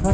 Di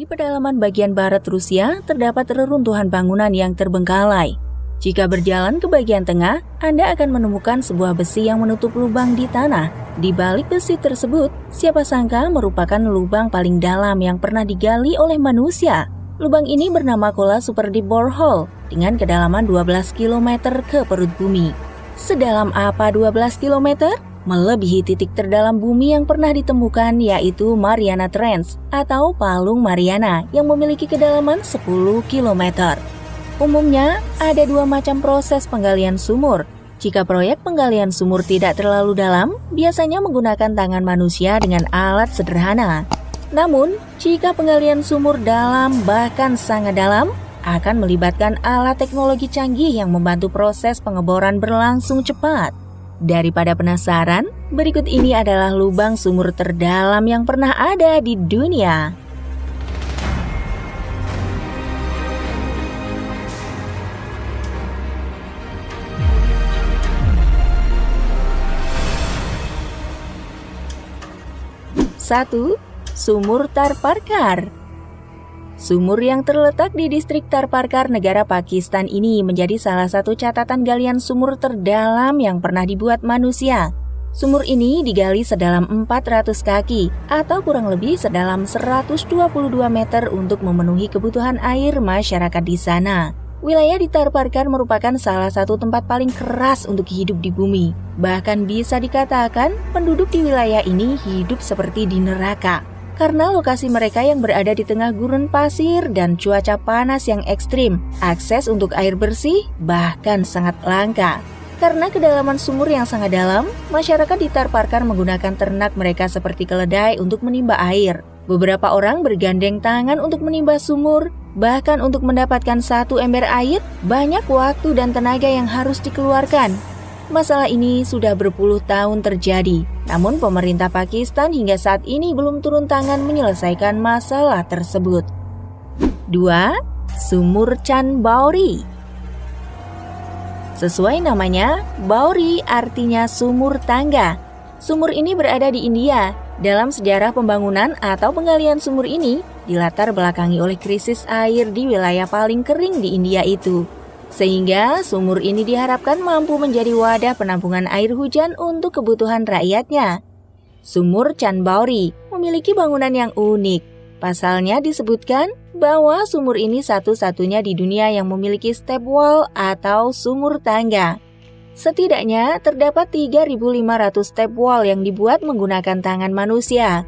pedalaman bagian barat Rusia, terdapat reruntuhan bangunan yang terbengkalai. Jika berjalan ke bagian tengah, Anda akan menemukan sebuah besi yang menutup lubang di tanah. Di balik besi tersebut, siapa sangka merupakan lubang paling dalam yang pernah digali oleh manusia. Lubang ini bernama Kola Super Deep Borehole dengan kedalaman 12 km ke perut bumi. Sedalam apa 12 km? Melebihi titik terdalam bumi yang pernah ditemukan, yaitu Mariana Trench atau Palung Mariana yang memiliki kedalaman 10 km. Umumnya, ada dua macam proses penggalian sumur. Jika proyek penggalian sumur tidak terlalu dalam, biasanya menggunakan tangan manusia dengan alat sederhana. Namun, jika penggalian sumur dalam bahkan sangat dalam, akan melibatkan alat teknologi canggih yang membantu proses pengeboran berlangsung cepat. Daripada penasaran, berikut ini adalah lubang sumur terdalam yang pernah ada di dunia. Satu, Sumur Tarparkar. Sumur yang terletak di distrik Tarparkar, negara Pakistan ini menjadi salah satu catatan galian sumur terdalam yang pernah dibuat manusia. Sumur ini digali sedalam 400 kaki atau kurang lebih sedalam 122 meter untuk memenuhi kebutuhan air masyarakat di sana. Wilayah di Tarparkar merupakan salah satu tempat paling keras untuk hidup di bumi. Bahkan bisa dikatakan penduduk di wilayah ini hidup seperti di neraka. Karena lokasi mereka yang berada di tengah gurun pasir dan cuaca panas yang ekstrim, akses untuk air bersih bahkan sangat langka. Karena kedalaman sumur yang sangat dalam, masyarakat di Tarparkar menggunakan ternak mereka seperti keledai untuk menimba air. Beberapa orang bergandeng tangan untuk menimba sumur, bahkan untuk mendapatkan satu ember air, banyak waktu dan tenaga yang harus dikeluarkan. Masalah ini sudah berpuluh tahun terjadi, namun pemerintah Pakistan hingga saat ini belum turun tangan menyelesaikan masalah tersebut. 2. Sumur Chan Baori. Sesuai namanya, Baori artinya sumur tangga. Sumur ini berada di India. Dalam sejarah pembangunan atau penggalian sumur ini, dilatar belakangi oleh krisis air di wilayah paling kering di India itu. Sehingga sumur ini diharapkan mampu menjadi wadah penampungan air hujan untuk kebutuhan rakyatnya. Sumur Chan Baori memiliki bangunan yang unik. Pasalnya disebutkan bahwa sumur ini satu-satunya di dunia yang memiliki step wall atau sumur tangga. Setidaknya terdapat 3.500 step wall yang dibuat menggunakan tangan manusia,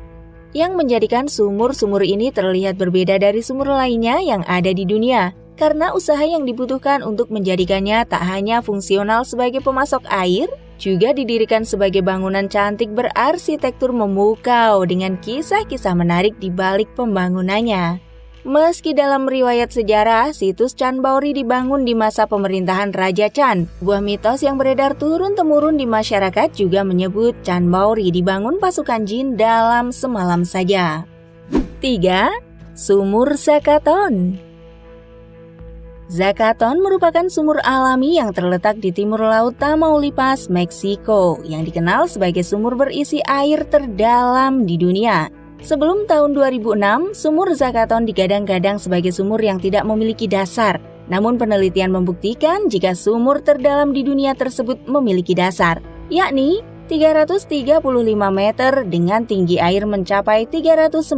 yang menjadikan sumur-sumur ini terlihat berbeda dari sumur lainnya yang ada di dunia, karena usaha yang dibutuhkan untuk menjadikannya tak hanya fungsional sebagai pemasok air, juga didirikan sebagai bangunan cantik berarsitektur memukau dengan kisah-kisah menarik di balik pembangunannya. Meski dalam riwayat sejarah, situs Chan Baori dibangun di masa pemerintahan Raja Chan, buah mitos yang beredar turun-temurun di masyarakat juga menyebut Chan Baori dibangun pasukan jin dalam semalam saja. 3. Sumur Zakaton. Zakaton merupakan sumur alami yang terletak di timur laut Tamaulipas, Meksiko, yang dikenal sebagai sumur berisi air terdalam di dunia. Sebelum tahun 2006, sumur Zakaton digadang-gadang sebagai sumur yang tidak memiliki dasar. Namun penelitian membuktikan jika sumur terdalam di dunia tersebut memiliki dasar, yakni 335 meter dengan tinggi air mencapai 319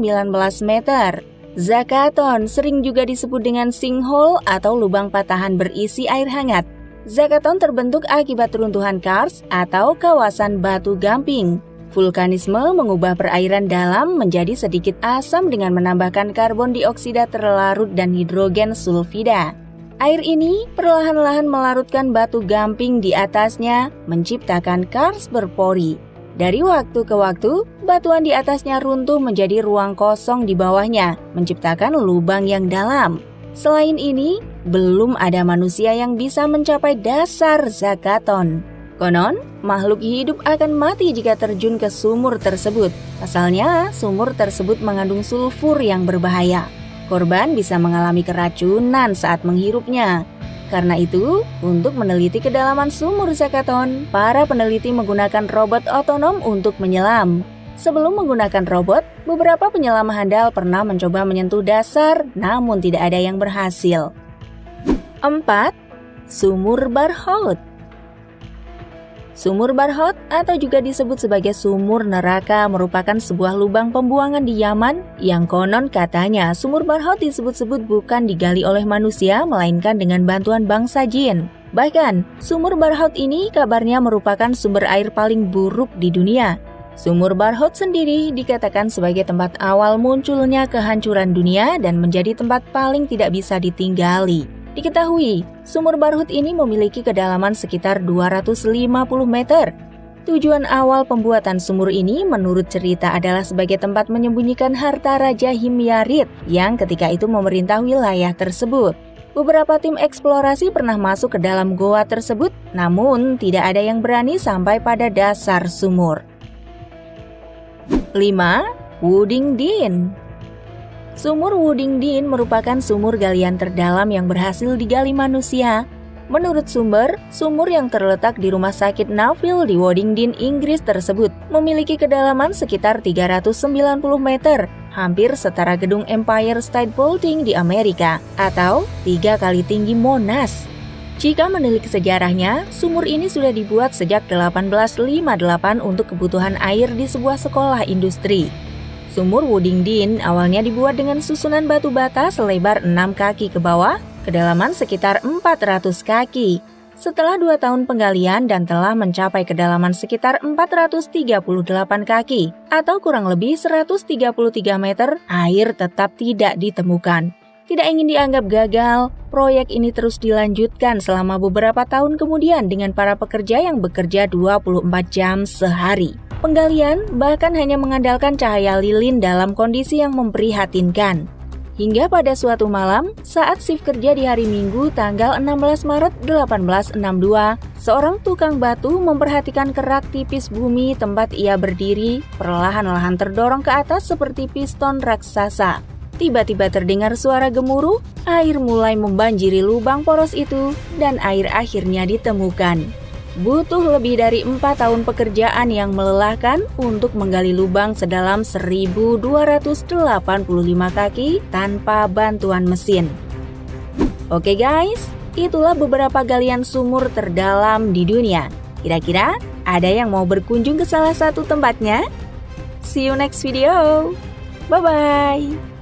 meter. Zakaton sering juga disebut dengan sinkhole atau lubang patahan berisi air hangat. Zakaton terbentuk akibat runtuhan kars atau kawasan batu gamping. Vulkanisme mengubah perairan dalam menjadi sedikit asam dengan menambahkan karbon dioksida terlarut dan hidrogen sulfida. Air ini perlahan-lahan melarutkan batu gamping di atasnya, menciptakan kars berpori. Dari waktu ke waktu, batuan di atasnya runtuh menjadi ruang kosong di bawahnya, menciptakan lubang yang dalam. Selain ini, belum ada manusia yang bisa mencapai dasar Zakaton. Konon, makhluk hidup akan mati jika terjun ke sumur tersebut. Pasalnya, sumur tersebut mengandung sulfur yang berbahaya. Korban bisa mengalami keracunan saat menghirupnya. Karena itu, untuk meneliti kedalaman sumur Zakaton, para peneliti menggunakan robot otonom untuk menyelam. Sebelum menggunakan robot, beberapa penyelam handal pernah mencoba menyentuh dasar, namun tidak ada yang berhasil. 4. Sumur Barhot. Sumur Barhot atau juga disebut sebagai sumur neraka merupakan sebuah lubang pembuangan di Yaman yang konon katanya sumur Barhot disebut-sebut bukan digali oleh manusia melainkan dengan bantuan bangsa jin. Bahkan, sumur Barhot ini kabarnya merupakan sumber air paling buruk di dunia. Sumur Barhot sendiri dikatakan sebagai tempat awal munculnya kehancuran dunia dan menjadi tempat paling tidak bisa ditinggali. Diketahui, sumur Barhot ini memiliki kedalaman sekitar 250 meter. Tujuan awal pembuatan sumur ini menurut cerita adalah sebagai tempat menyembunyikan harta Raja Himyarit yang ketika itu memerintah wilayah tersebut. Beberapa tim eksplorasi pernah masuk ke dalam goa tersebut, namun tidak ada yang berani sampai pada dasar sumur. 5. Wuding Din. Sumur Wuding Din merupakan sumur galian terdalam yang berhasil digali manusia. Menurut sumber, sumur yang terletak di rumah sakit Nuffield di Waddington, Inggris tersebut memiliki kedalaman sekitar 390 meter, hampir setara gedung Empire State Building di Amerika, atau 3 kali tinggi Monas. Jika menilik sejarahnya, sumur ini sudah dibuat sejak 1858 untuk kebutuhan air di sebuah sekolah industri. Sumur Wuding awalnya dibuat dengan susunan batu bata selebar 6 kaki ke bawah, kedalaman sekitar 400 kaki. Setelah 2 tahun penggalian dan telah mencapai kedalaman sekitar 438 kaki, atau kurang lebih 133 meter, air tetap tidak ditemukan. Tidak ingin dianggap gagal, proyek ini terus dilanjutkan selama beberapa tahun kemudian dengan para pekerja yang bekerja 24 jam sehari. Penggalian bahkan hanya mengandalkan cahaya lilin dalam kondisi yang memprihatinkan. Hingga pada suatu malam, saat shift kerja di hari Minggu tanggal 16 Maret 1862, seorang tukang batu memperhatikan kerak tipis bumi tempat ia berdiri perlahan-lahan terdorong ke atas seperti piston raksasa. Tiba-tiba terdengar suara gemuruh, air mulai membanjiri lubang poros itu, dan air akhirnya ditemukan. Butuh lebih dari 4 tahun pekerjaan yang melelahkan untuk menggali lubang sedalam 1285 kaki tanpa bantuan mesin. Oke guys, itulah beberapa galian sumur terdalam di dunia. Kira-kira ada yang mau berkunjung ke salah satu tempatnya? See you next video. Bye-bye.